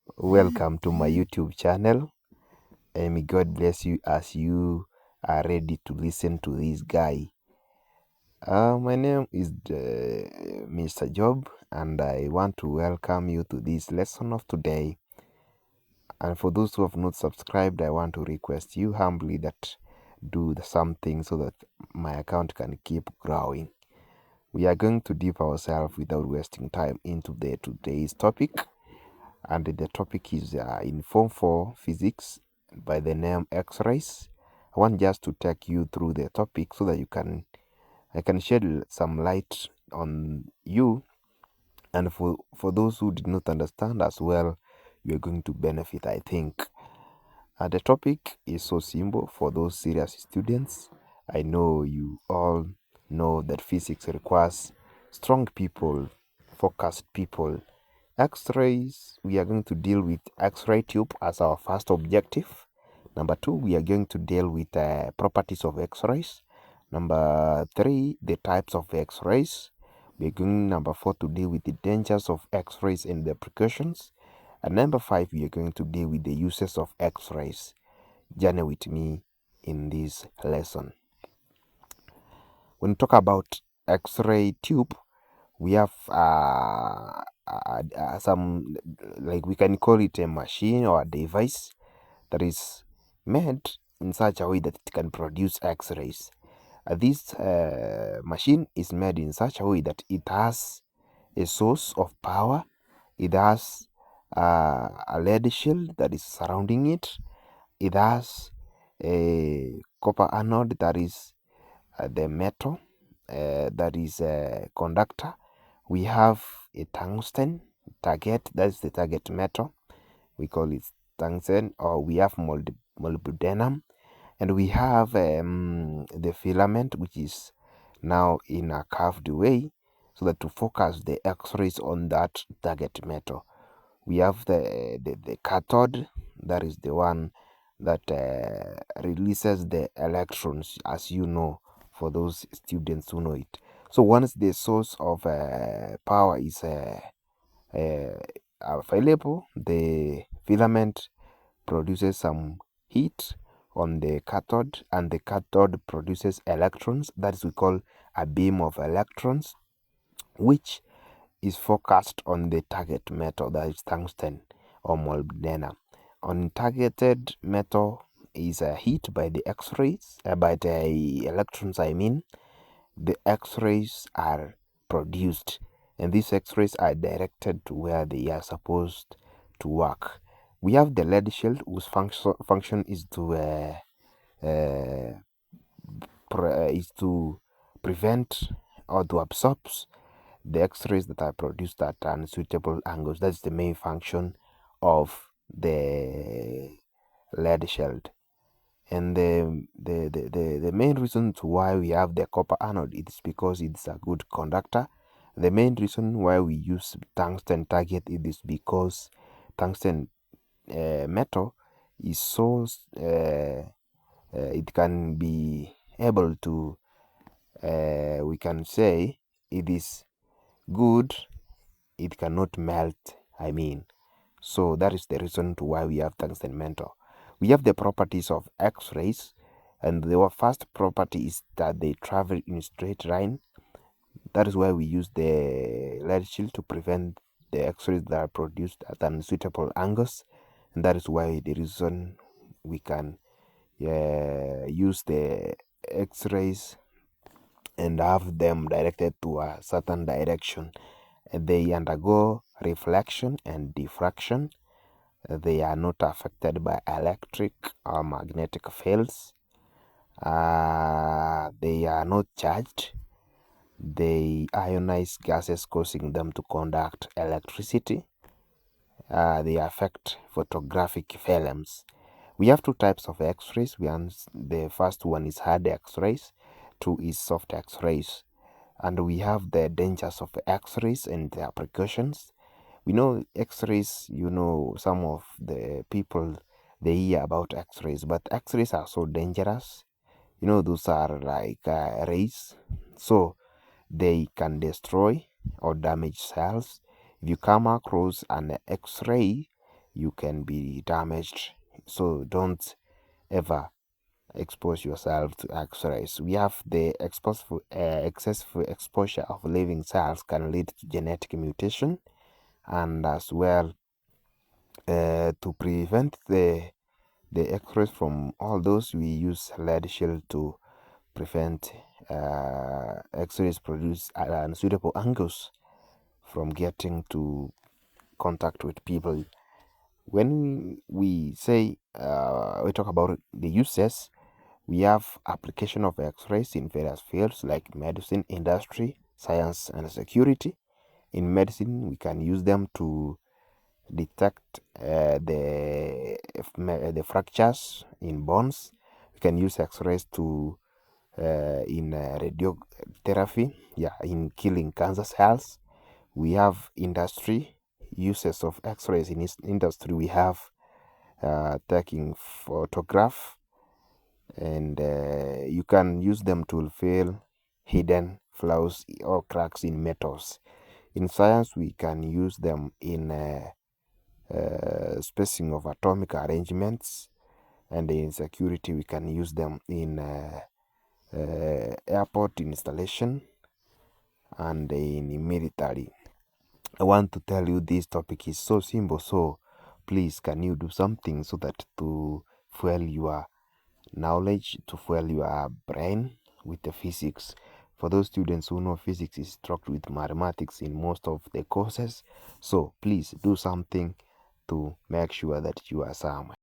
Welcome to my YouTube channel, and may God bless you as you are ready to listen to this guy. My name is Mr. Job, and I want to welcome you to this lesson of today. And for those who have not subscribed, I want to request you humbly that do something so that my account can keep growing. We are going to dip ourselves without wasting time into today's topic. And the topic is in Form 4 Physics by the name X-Rays. I want just to take you through the topic so that I can shed some light on you, and for those who did not understand as well, you're going to benefit, I think. The topic is so simple for those serious students. I know you all know that physics requires strong people, focused people. X-rays, we are going to deal with X-ray tube as our first objective. Number 2, we are going to deal with properties of X-rays. Number 3, the types of X-rays. We are going, number 4, to deal with the dangers of X-rays and the precautions. And number 5, we are going to deal with the uses of X-rays. Journey with me in this lesson. When we talk about X-ray tube, we have some, like, we can call it a machine or a device that is made in such a way that it can produce X-rays. This machine is made in such a way that it has a source of power. It has a lead shield that is surrounding it. It has a copper anode that is the metal that is a conductor. We have a tungsten target, that's the target metal. We call it tungsten, or we have molybdenum, and we have the filament, which is now in a curved way so that to focus the X-rays on that target metal. We have the cathode, that is the one that releases the electrons, as you know, for those students who know it. So once the source of power is available, the filament produces some heat on the cathode, and the cathode produces electrons. That is, we call a beam of electrons, which is focused on the target metal, that is tungsten or molybdenum. On targeted metal is hit by the X-rays, by the electrons, I mean. The X-rays are produced, and these X-rays are directed to where they are supposed to work. We have the lead shield, whose function is to prevent or to absorb the X-rays that are produced at unsuitable angles. That's the main function of the lead shield. And the main reason to why we have the copper anode is because it's a good conductor. The main reason why we use tungsten target is because tungsten metal is so it can be able to we can say it is good, it cannot melt, I mean. So that is the reason to why we have tungsten metal. We have the properties of X-rays, and the first property is that they travel in a straight line. That is why we use the lead shield to prevent the X-rays that are produced at unsuitable angles, and that is why the reason we can use the X-rays and have them directed to a certain direction. They undergo reflection and diffraction. They are not affected by electric or magnetic fields. They are not charged. They ionize gases, causing them to conduct electricity. They affect photographic films. We have two types of X-rays. The first one is hard X-rays, two is soft X-rays. And we have the dangers of X-rays and their precautions. We know X-rays, you know, some of the people, they hear about X-rays, but X-rays are so dangerous. You know, those are like rays, so they can destroy or damage cells. If you come across an X-ray, you can be damaged. So don't ever expose yourself to X-rays. We have the excessive exposure of living cells can lead to genetic mutation, and as well to prevent the X-rays from all those, we use lead shield to prevent X-rays produce at unsuitable angles from getting to contact with people. When we say we talk about the uses, we have application of X-rays in various fields like medicine, industry, science, and security. In medicine, we can use them to detect the fractures in bones. We can use X-rays to in radiotherapy, in killing cancer cells. We have industry uses of X-rays in industry. We have taking photograph, and you can use them to fill hidden flaws or cracks in metals. In science, we can use them in spacing of atomic arrangements, and in security, we can use them in airport installation and in military. I want to tell you this topic is so simple, so please can you do something so that to fuel your knowledge, to fuel your brain with the physics. For those students who know physics is struck with mathematics in most of the courses, so please do something to make sure that you are somewhere.